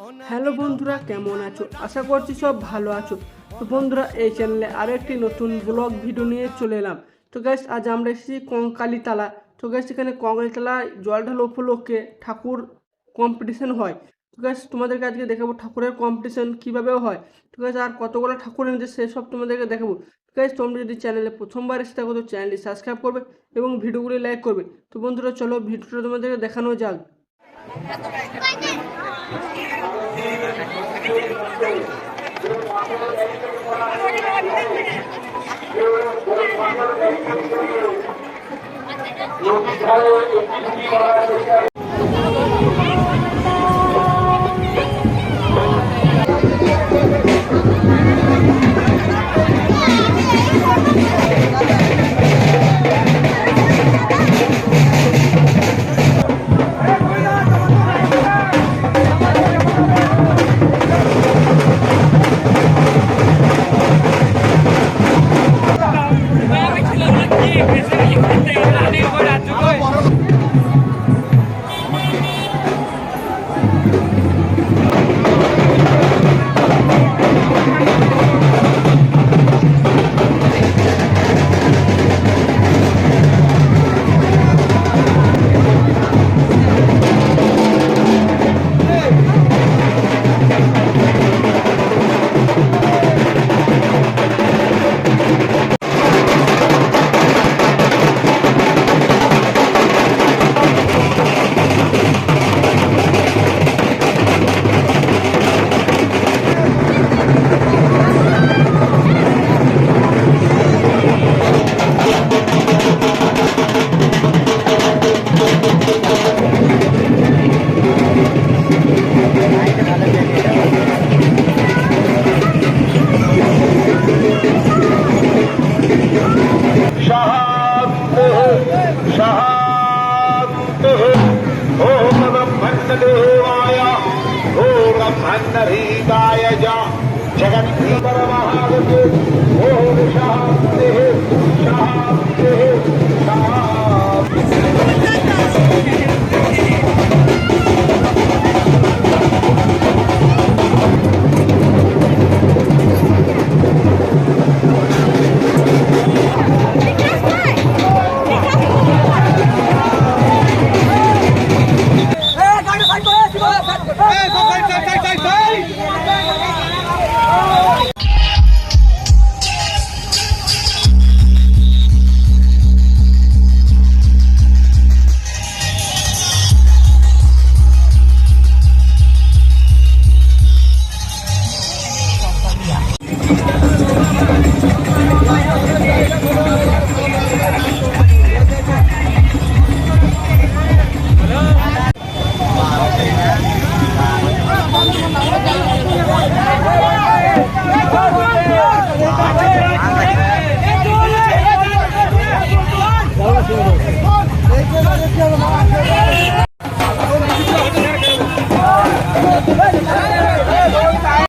Hello বন্ধুরা, কেমন আছো? আশা করছি সব ভালো আছো। তো বন্ধুরা, এই চ্যানেলে আরও একটি নতুন ব্লগ ভিডিও নিয়ে চলে এলাম। তো গাইস, আজ আমরা এসেছি কঙ্কালীতলা। তো গাইস, এখানে কঙ্কালীতলায় জল ঢালা উপলক্ষে ঠাকুর কম্পিটিশন হয়। তো গাইস, তোমাদেরকে আজকে দেখাবো ঠাকুরের কম্পিটিশন কীভাবেও হয়। তো গাইস, আর কতগুলো ঠাকুর এনেছে সেসব তোমাদেরকে দেখাবো। তো গাইস, তোমরা যদি চ্যানেলে প্রথমবার এসে থাকো তো চ্যানেলটি সাবস্ক্রাইব করবে এবং ভিডিওগুলি লাইক করবে। তো বন্ধুরা, চলো ভিডিওটা তোমাদেরকে দেখানো যাক। Let's go.